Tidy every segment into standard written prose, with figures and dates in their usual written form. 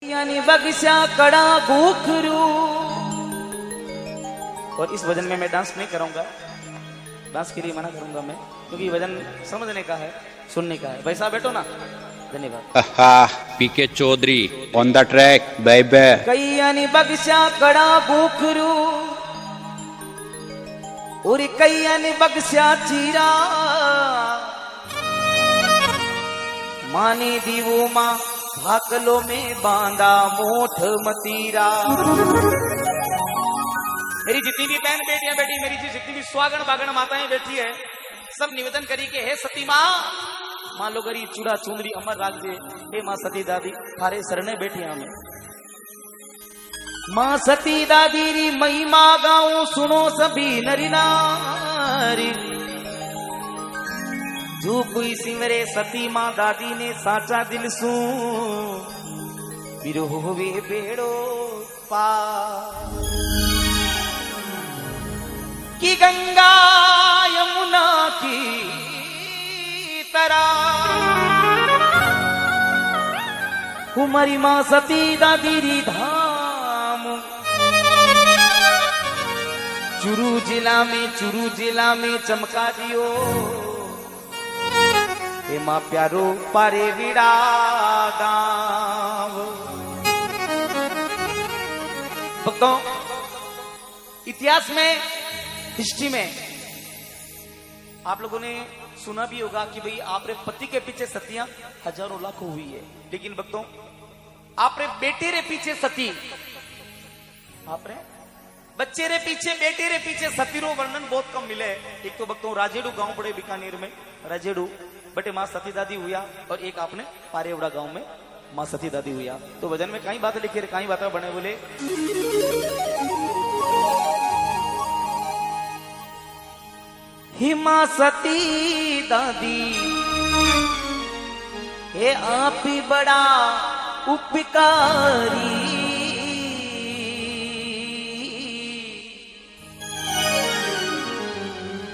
यानी बगशा कड़ा गोखरू। और इस भजन में मैं डांस नहीं करूंगा, डांस के लिए मना करूंगा मैं, क्योंकि भजन समझने का है, सुनने का है। भाई साहब बैठो ना, धन्यवाद। पीके चौधरी ऑन द ट्रैक बेबे। कई यानी बगशा कड़ा गोखरू और कई यानी बगशा चीरा। माने दीवो माँ भाकलो में बांधा मोठ मतीरा। मेरी जितनी भी बहन बेटियां बैठी, मेरी जितनी भी स्वागण बागण माताएं बैठी है, सब निवेदन करी के हे सती माँ, माँ लोगरी चूड़ा चुंदरी अमर राखजे। हे माँ सती दादी थारे सरने बैठी हमें। माँ सती दादी री महिमा गाऊं सुनो सभी नरी नारी। जो कोई सिमरे सती माँ दादी ने साचा दिल सू बिरोवे बेड़ो पार। कि गंगा यमुना की तरह हमारी माँ सती दादी री धाम। चुरू जिला में चमका दियो। हे माँ प्यारो पारे विड़ा गाँव। भक्तों, इतिहास में, हिस्ट्री में आप लोगों ने सुना भी होगा कि भाई आपरे पति के पीछे सतियां हजारों लाखों हुई है, लेकिन भक्तों आपरे बेटे रे पीछे सती, आपरे बच्चे रे पीछे, बेटे रे पीछे सतीरो वर्णन बहुत कम मिले। एक तो भक्तों राजेडू गांव पड़े बीकानेर में, राजेडू बटे माँ सती दादी हुआ, और एक आपने पारेवड़ा गांव में माँ सती दादी हुआ। तो वजन में कई बातें लिखी, कई बातें बने बोले। हिमा सती दादी हे आप ही बड़ा उपकारी।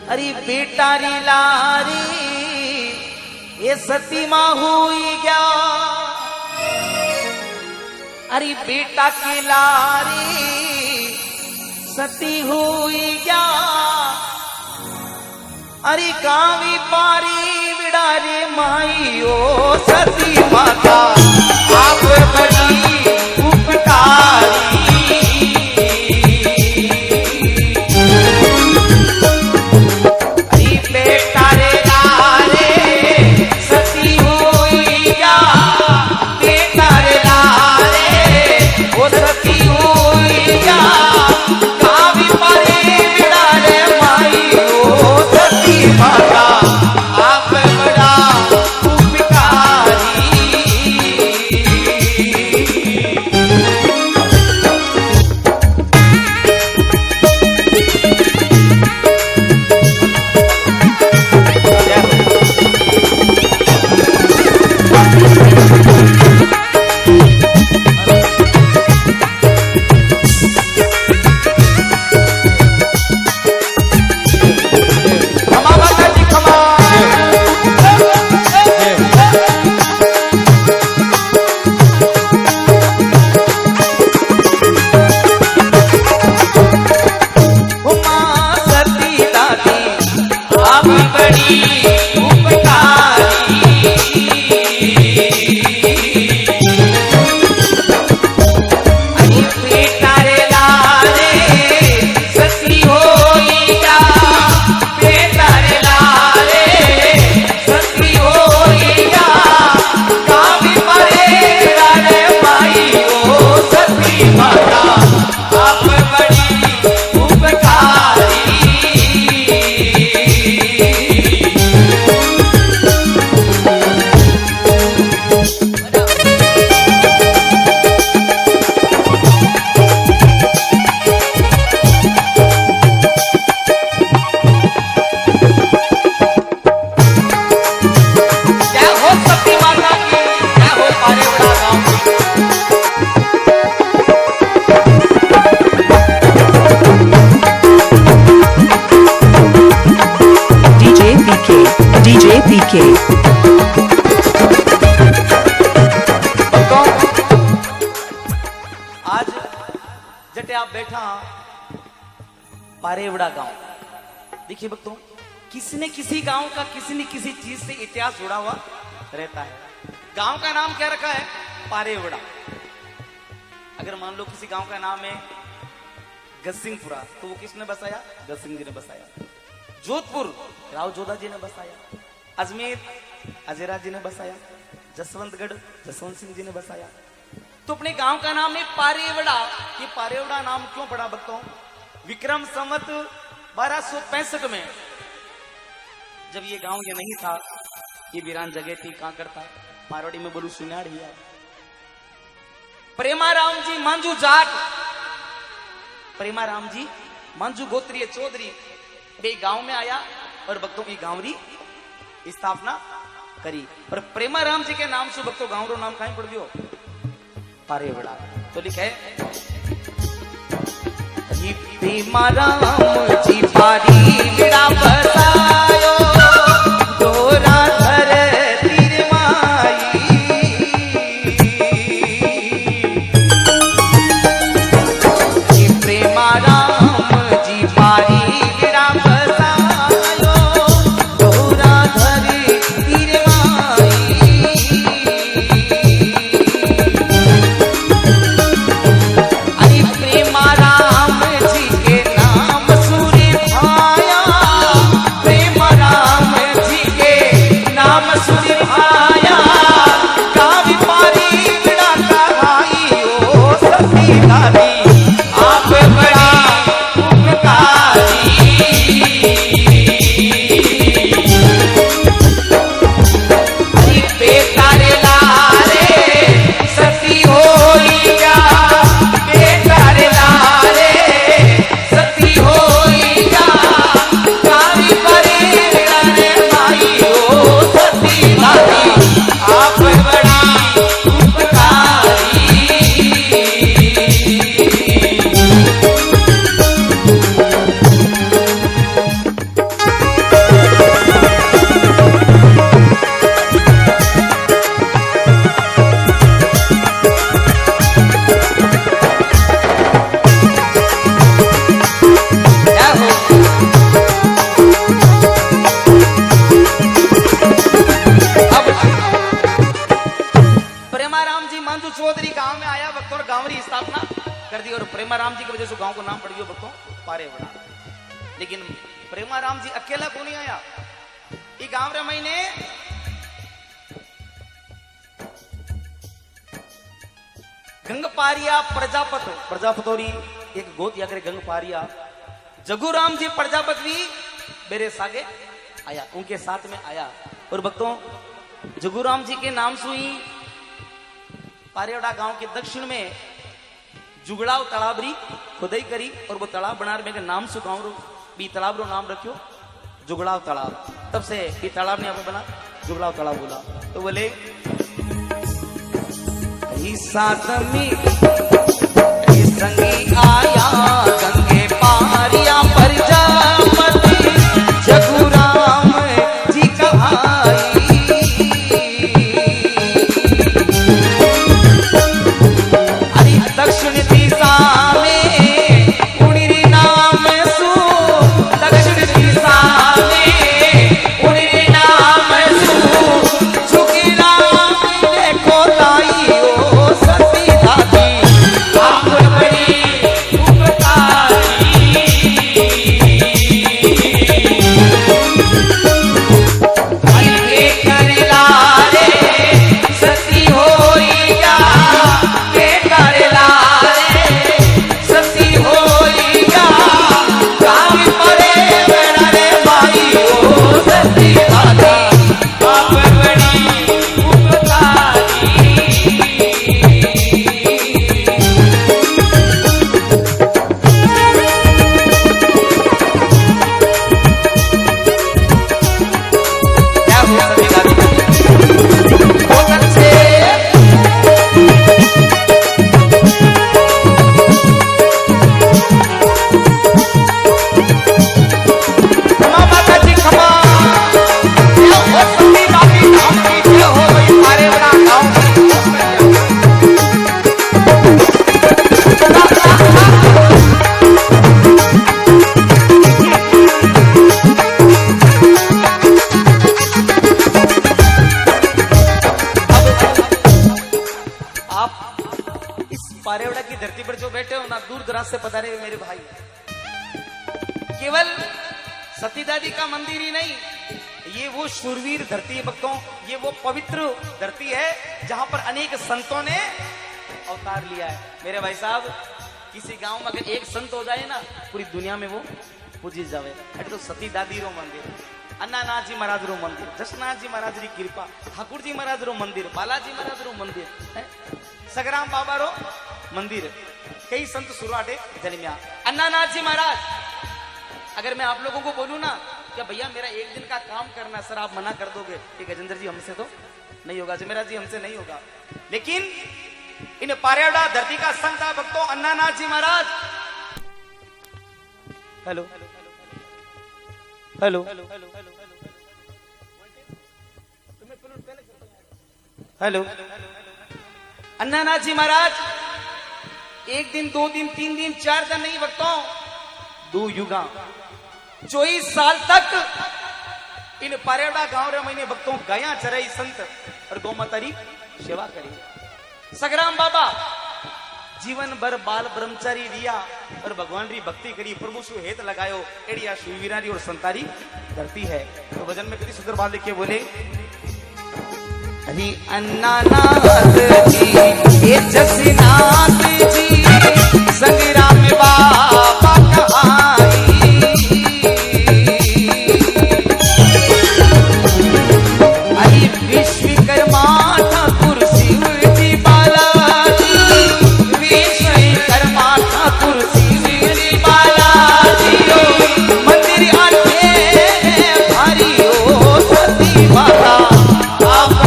अरे बेटा री लारी ये सती माँ हुई क्या। अरे बेटा की लारी सती हुई क्या। अरे कावी पारी विड़ारे माई ओ सती माता आप बड़ी उपकारी। अरे बेटा रे लारे सती हुई क्या। बेटा रे लारे वो सती हुई क्या। कावी पारी विड़ारे माई ओ सती माता आप बड़ा उपकारी। आज जटे आप बैठा पारेवड़ा गांव, देखिए भक्तों, किसी न किसी गांव का किसी न किसी चीज से इतिहास जुड़ा हुआ रहता है। गांव का नाम क्या रखा है? पारेवड़ा। अगर मान लो किसी गांव का नाम है गसिंगपुरा, तो वो किसने बसाया? गसिंग जी ने बसाया। जोधपुर राव जोधा जी ने बसाया। अजमेर अजयराज जी ने बसाया। जसवंतगढ़ जसवंत सिंह जी ने बसाया। तो अपने गांव का नाम है पारेवड़ा। ये पारेवड़ा नाम क्यों पड़ा भक्तों? विक्रम संवत 1265 में जब ये गांव ये नहीं था, ये वीरान जगह थी, कहां करता मारवाड़ी में बोलू सुनाड़ ही है। प्रेमाराम जी मांझू जाट, प्रेमाराम जी मांझू गोत्रीय चौधरी वे गांव में आया और भक्तों की गांवरी स्थापना करी। पर प्रेमाराम जी के नाम से भक्तों गांव रो नाम कहीं पड़ गयो? पारेवड़ा। तो लिखे प्रेमाराम जी पारेवड़ा बसायो, डोरा धर तीर माई। प्रेमाराम जी पारेवड़ा बसायो, डोरा धर तीर माई। अरे प्रेमाराम जी के नाम सूर्य भाया, प्रेमाराम जी के नाम सूर्य भाया। कावी पारेवड़ा का भाई ओ सती दादी, आप बड़ा उपकारी। अरे बेतारे लारे सती होई जा, बेतारे लारे सती होई जा। कावी पारेवड़ा रे भाई ओ सती दादी, आप बड़ा उपकारी। क्या हो? अब प्रेमाराम जी मांझू चौधरी गांव में आया भक्तों और गांव की स्थापना कर दी। और प्रेमाराम जी की वजह से गांव को नाम पड़ गया भक्तों पारेवड़ा। लेकिन प्रेमाराम जी अकेला को नहीं आया। ये गांव रे महीने गंगपारिया प्रजापत, प्रजापतोरी एक गोत या करे गंगपारिया जगूराम जी प्रजापत भी मेरे सागे आया, उनके साथ में आया। और भक्तों जगूराम जी के नाम से ही पारेवड़ा गांव के दक्षिण में जुगड़ाव तालाबरी खुदाई करी और वो तालाब बना रहे नाम से गांव रो भी तालाब रो नाम रखियो जुगड़ाव तालाब। तब से ये तालाब ने यहाँ पे बना जुगड़ाव तालाब बोला। तो बोले साथ में संगी आया गंगे पारिया प्रजापति, जगूराम जी का भाई। अरे दक्षिण दिशा में उन्हीं नाम सु, दक्षिण दिशा में उन्हीं नाम सु। झुकी राम देखो ताई ओ सती दादी, आप बड़ी पारेवड़ा की धरती पर जो बैठे हो ना, दूर दराज से पधारे हुए मेरे भाई, केवल सती दादी का मंदिर ही नहीं, ये वो शूरवीर धरती है भक्तों, ये वो पवित्र धरती है जहां पर अनेक संतों ने अवतार लिया है। मेरे भाई साहब, किसी गांव में अगर एक संत हो जाए ना, पूरी दुनिया में वो पूजी जावे। अरे तो सती दादी रो मंदिर, अन्नानाथ जी महाराज रो मंदिर, जसनाथ जी महाराज री कृपा, ठाकुर जी महाराज रो मंदिर, बालाजी महाराज रो मंदिर है, सगराम बाबा रो मंदिर, कई संत शुरुआते जन्मिया। अन्नानाथ जी महाराज, अगर मैं आप लोगों को बोलूं ना कि भैया मेरा एक दिन का काम करना, सर आप मना कर दोगे कि गजेंद्र जी हमसे तो नहीं होगा, जमेरा जी हमसे नहीं होगा, लेकिन इन पारेवड़ा धरती का संत भक्तों अन्नानाथ जी महाराज, हेलो हेलो हेलो, अन्नानाथ जी महाराज एक दिन, दो दिन, तीन दिन, 4 दिन नहीं भक्तों, 2 युगा 24 साल तक इन पारेवड़ा गांव रे मैंने भक्तों गया चराई संत और गौ माता री सेवा करी। सगराम बाबा जीवन भर बाल ब्रह्मचारी रिया और भगवान री भक्ति करी, प्रभु सु हेत लगायो, एड़िया सुवीरारी और संतारी धरती है। तो भजन में कितनी सुंदर बात लिखी बोले, हरि अन्नानाथ जी, ये जसनाथ जी, संग्राम बाबा कहाई, हरि विश्वकर्मा ठाकुर शिव जी बालाजी, विश्वकर्मा ठाकुर शिव जी बालाजी, मंदिर आते भारी हो सती माता, आप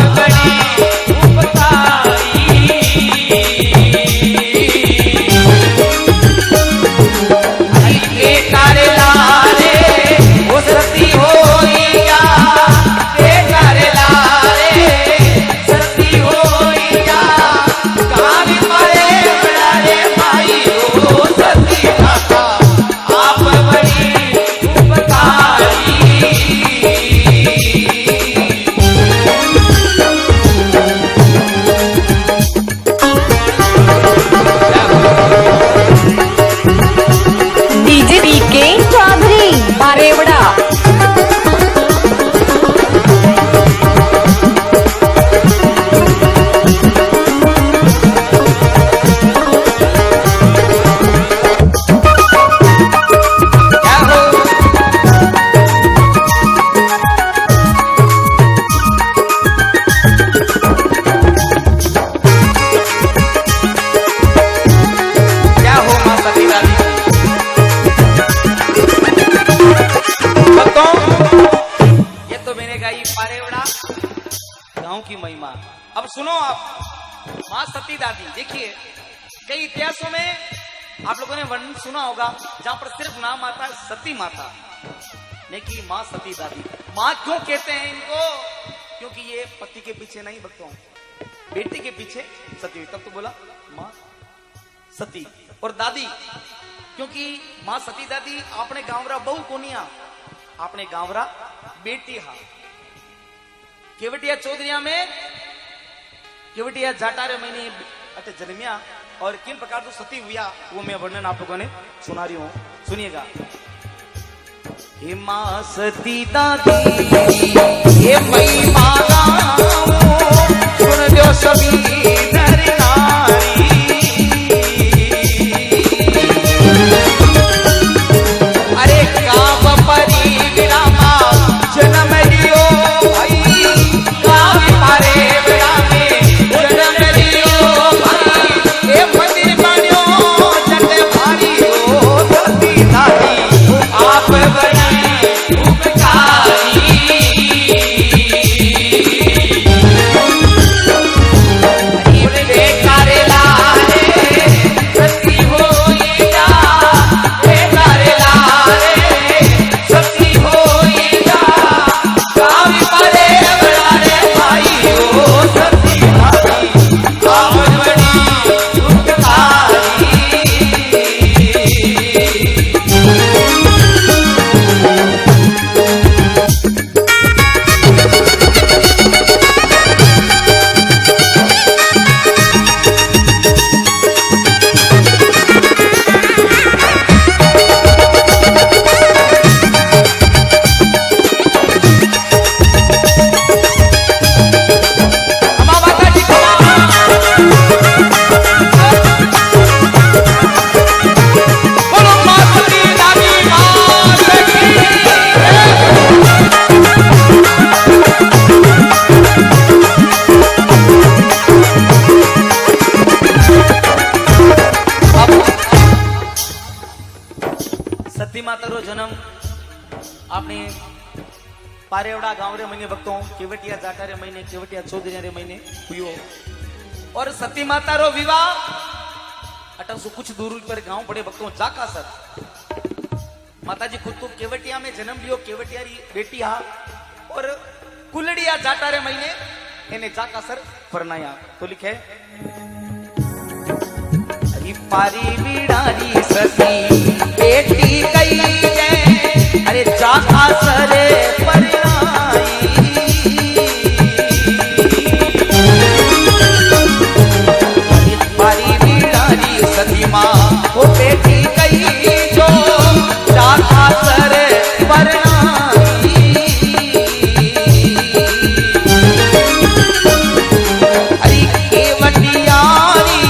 की महिमा। अब सुनो आप, मां सती दादी, देखिए कई इतिहासों में आप लोगों ने वर्णन सुना होगा जहां पर सिर्फ नाम आता है सती माता, लेकिन मां सती दादी। मां क्यों कहते हैं इनको? क्योंकि ये पति के पीछे नहीं भक्तों, बेटी के पीछे सती हुई, तब तो बोला मां सती। और दादी, क्योंकि मां सती दादी आपने गांवरा बहु कोनिया, आपने गांवरा बेटी हा केवटिया चौधरिया में, केवटिया जाटारे महीने अटे जन्मिया और किन प्रकार तो सती हुआ वो मैं वर्णन आप लोगों ने सुना रही हूं, सुनिएगा। हे मां सती दादी, हे मई माला सुन दो सभी नर नारी, अरे काव परी विरामा जन्म लियो भाई, काव पारे विरामे जन्म लियो भाई, ए मंदिर बन्यो जट भारी हो सती दादी, आप बड़ी उपकारी। माता जन्म आपने पारेवड़ा गांव रे महीने भक्तों केवटिया जाटा रे महीने केवटिया चौधरी रे महीने हुयो और सती माता रो विवाह अटल से कुछ दूर पर गांव बड़े भक्तों जाका सर माता जी खुद तो केवटिया में जन्म लियो केवटिया री बेटी हा और कुलड़िया जाटा रे महीने इन्हें जाका सर फरनाया तो लिखे पारी बिड़ारी सती बेटी कई जय अरे जाका सरे परनाई पारी बिड़ारी सती माँ वो बेटी कई जो जाका सरे परनाई अरे केवटियारी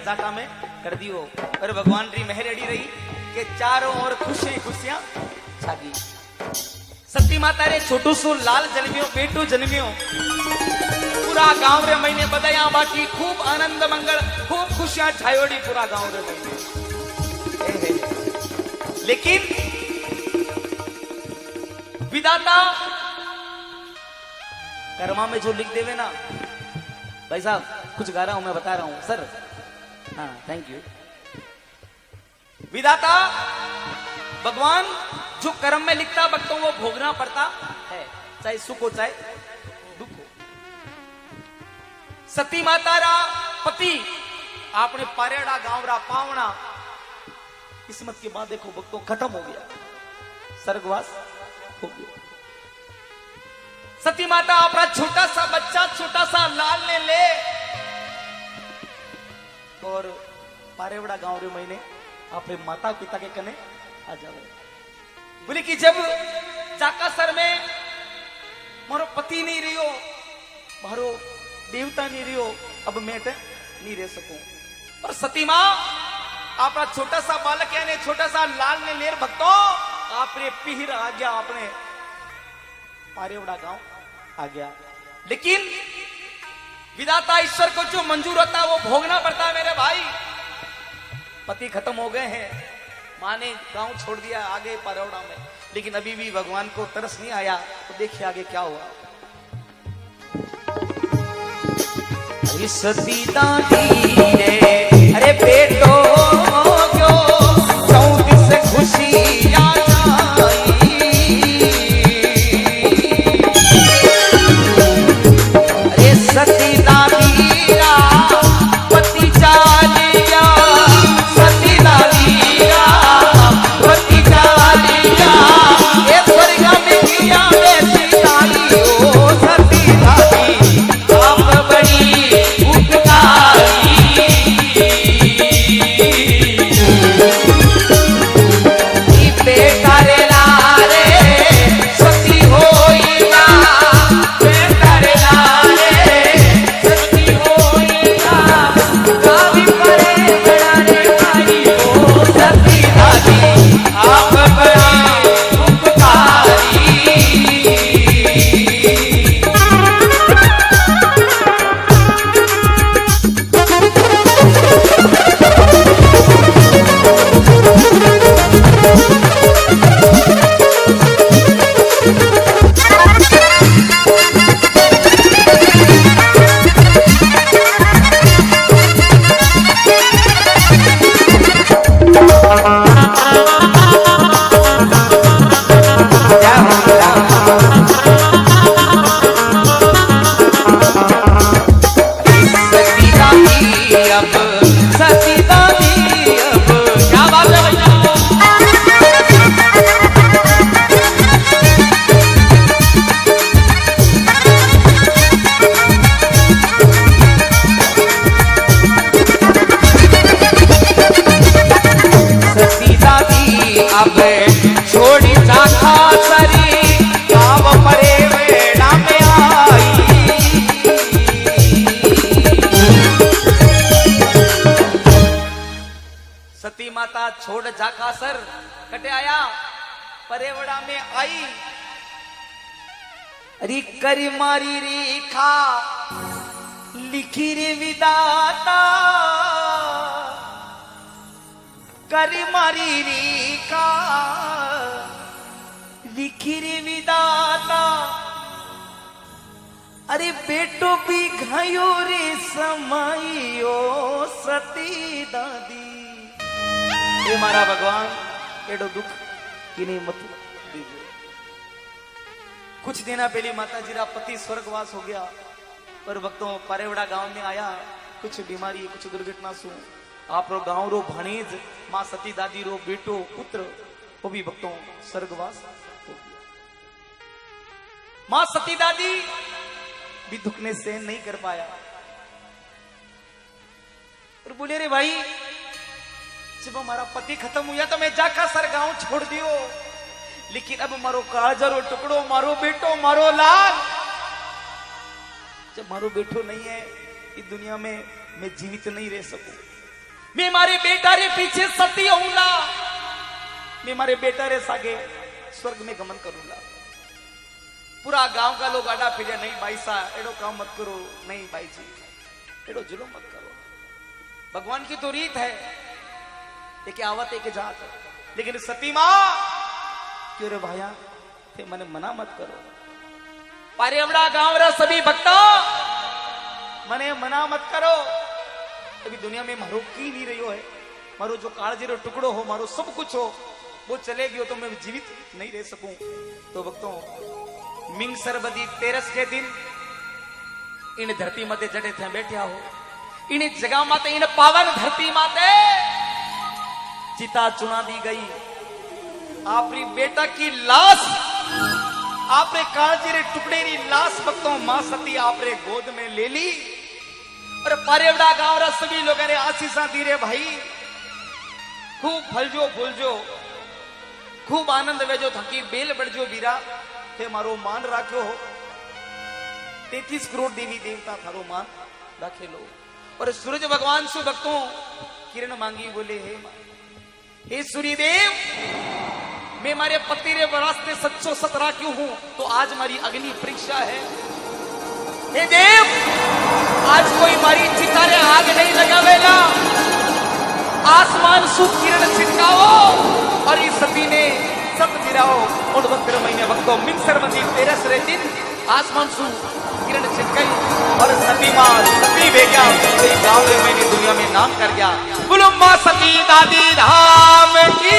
जाटा में कर दियो और भगवान री मेहर अड़ी रही के चारों ओर खुशियां छागी सती माता रे छोटू सु लाल जन्मियो बेटू जन्मियो पूरा गांव रे महीने बधाया बाटी खूब आनंद मंगल खूब खुशियां छायोड़ी पूरा गांव रे महीने लेकिन विधाता कर्मा में जो लिख देवे ना भाई साहब कुछ गा रहा हूं मैं बता रहा हूं सर हाँ थैंक यू विधाता भगवान जो कर्म में लिखता भक्तों वो भोगना पड़ता है चाहे सुख हो चाहे दुख हो सती माता रा पति आपने पारेड़ा गांव रा पावना किस्मत के बाद देखो भक्तों खत्म हो गया स्वर्गवास हो गया सती माता अपना छोटा सा बच्चा छोटा सा लाल ने ले और पारेवड़ा गांव रे महीने अपने माता पिता के कने आ जावे बोले कि जब जाकासर में मारो पति नहीं रियो मारो देवता नहीं रियो अब मैं नहीं रह सकूं और सती मां अपना छोटा सा बालक यानी छोटा सा लाल ने लेर भक्तों आपने पीर आ गया अपने पारेवड़ा गांव आ गया लेकिन विधाता ईश्वर को जो मंजूर होता है वो भोगना पड़ता है मेरे भाई पति खत्म हो गए हैं मां ने गांव छोड़ दिया आगे पारेवड़ा में लेकिन अभी भी भगवान को तरस नहीं आया तो देखिए आगे क्या हुआ सती दादी अरे बेटो क्यों चौबीस खुशी आबे छोड़ी जाखा सरी गाँव परे वेड़ा में आई। सती माता छोड़ जाखा सर कटे आया परेवड़ा में आई। अरे करी मारी रेखा लिखी रे विदाता, करी मारी रेखा लिखी रे विदाता। अरे बेटो भी घयो रे समाइयो सती दादी। हे मारा भगवान एडो दुख कि नहीं मत दीजिए। कुछ दिन पहले माता जी रा पति स्वर्गवास हो गया और भक्तों परेवड़ा गांव में आया। कुछ बीमारी कुछ दुर्घटना सु आप रो गांव रो भणेज मां सती दादी रो बेटो पुत्र वो भी भक्तों स्वर्गवास हो गया। मां सती दादी भी दुख ने सहन नहीं कर पाया और बोले रे भाई जब हमारा पति खत्म हुआ तो मैं जाकर सर गांव छोड़ दियो, लेकिन अब मारो काजरो टुकड़ो मारो बेटो मारो लाल, जब मारो बेटो नहीं है इस दुनिया में मैं जीवित नहीं रह सकूं। मैं मारे बेटा रे पीछे सती होऊंगा, मैं मारे बेटा रे सागे स्वर्ग में गमन करूंगा। पूरा गांव का लोग आडा फिरे नहीं भाई सा एडो काम मत करो, नहीं भाई जी एडो जुल्म मत करो। भगवान की तो रीत है लेकिन आवत एक जात, लेकिन सती मां क्यों रे भाया थे मने मना मत करो। पारेवड़ा गांव रा सभी भक्तों मने मना मत करो। अभी दुनिया में मारो की नहीं रही है, मारो जो कालजी रो टुकड़ो हो मारो सब कुछ हो वो चले गयो तो मैं जीवित नहीं रह सकूं। तो भक्तों मिंग सरबदी तेरस के दिन इन धरती माते जड़े थे बैठा हो, इन जगह माते इन पावन धरती माते चिता चुना दी गई। आपरी बेटा की लाश आपरे कालजी रे टुकड़े री लाश भक्तों मां सती आपरे गोद में ले ली और पारेवड़ा गांव रा सभी लोगों ने आशीषा दी रे भाई खूब फलजो फूलजो खूब आनंद वेजो थकी बेल बढ़जो वीरा ते मारो मान राख्यो हो। 33 करोड़ देवी देवता थारो मान राखे लो। और सूरज भगवान सु भक्तों किरण मांगी बोले हे सूर्य देव मैं मारे पति रे वास्ते सच्चो सत राख्यो हूं तो आज मारी अग्नि परीक्षा है। हे देव आज कोई मारी चितारे आग नहीं लगावेला, आसमान सु किरण छिटकाओ और इस सती ने सत गिराओ। उन वक्र महीने भक्तों मिक्सर मंदी 13 रे दिन आसमान सु किरण छिटकाई और सती मां सती भेजा गांव में मैंने दुनिया में नाम कर गया। बोलो मां सती दादी धाम की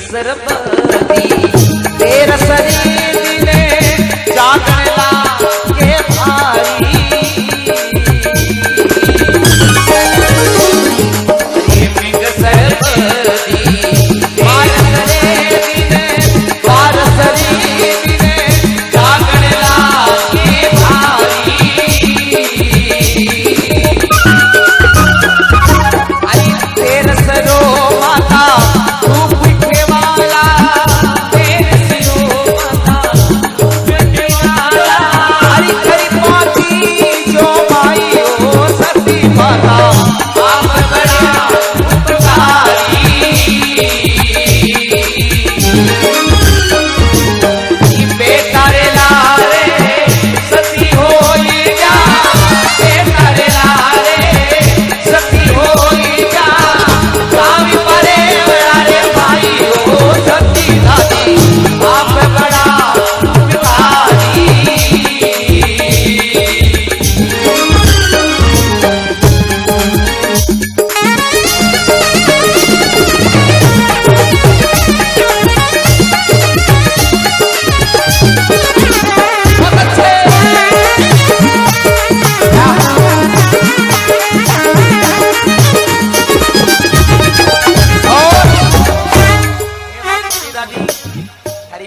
सरबती तेरा शरीर ने जागरण लागे भारी मिग सरबती बार शरीर ने जागरण लागे भारी अरे तेरा सरो माता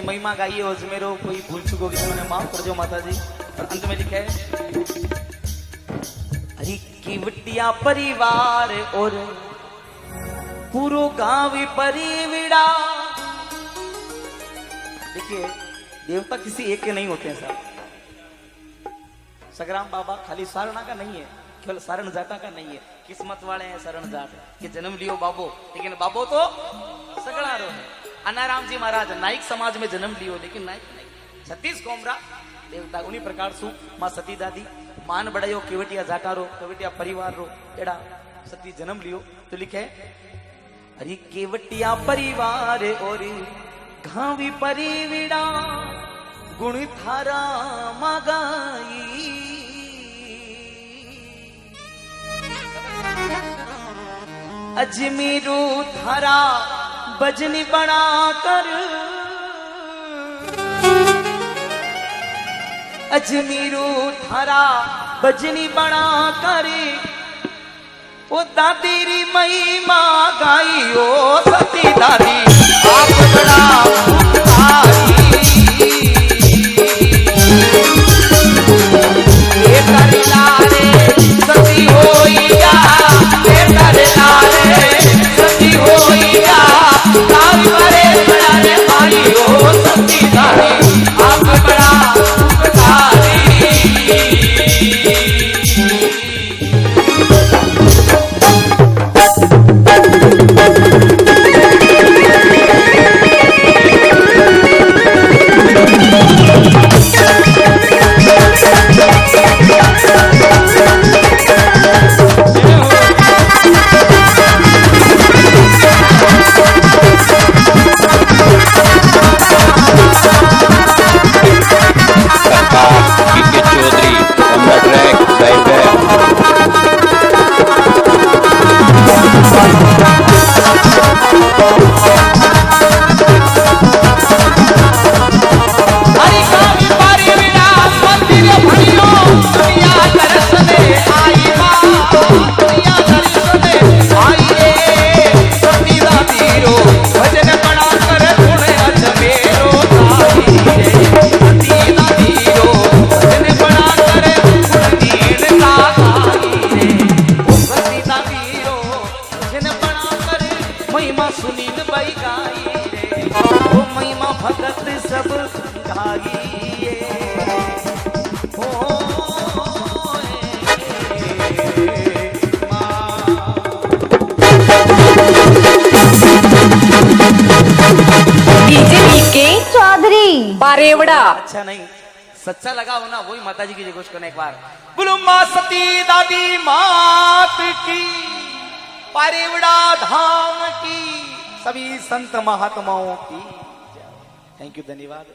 महिमा गाइए अजमेरो कोई भूल चुको कि मैंने माफ कर दो माता जी। और अंत में लिखे अरे कीवटिया परिवार और पूरो गांव परिविड़ा। देखिए देवता किसी एक के नहीं होते हैं साहब। सगराम बाबा खाली सारणा का नहीं है, केवल सारण जाटा का नहीं है। किस्मत वाले हैं सारण जाट के जन्म लियो बाबो, लेकिन बाबो तो सगड़ारो है। अनाराम जी महाराज नाइक समाज में जन्म लियो, लेकिन नाइक नहीं छत्तीस कोमरा देवता उन्हीं प्रकार सु मां सती दादी मान बड़ायो केवटिया जाटारो केवटिया परिवार रो एड़ा सती जन्म लियो। तो लिखे अरे केवटिया परिवार और घावी परिविड़ा गुण थारा मगाई। अजमेरू थारा बजनी बना कर अजमेरू थारा बजनी बना कर ओ दादीरी महिमा गाई ओ सती दादी आप बड़ा ये कर लारे सती होई जा ये कर लारे सती होई जा आप बड़ा बारेवड़ा अच्छा नहीं सच्चा लगा हो ना वही माताजी की जय घोष करना एक बार। बोलो मां सती दादी मात की, बारेवड़ा धाम की, सभी संत महात्माओं की। थैंक यू, धन्यवाद।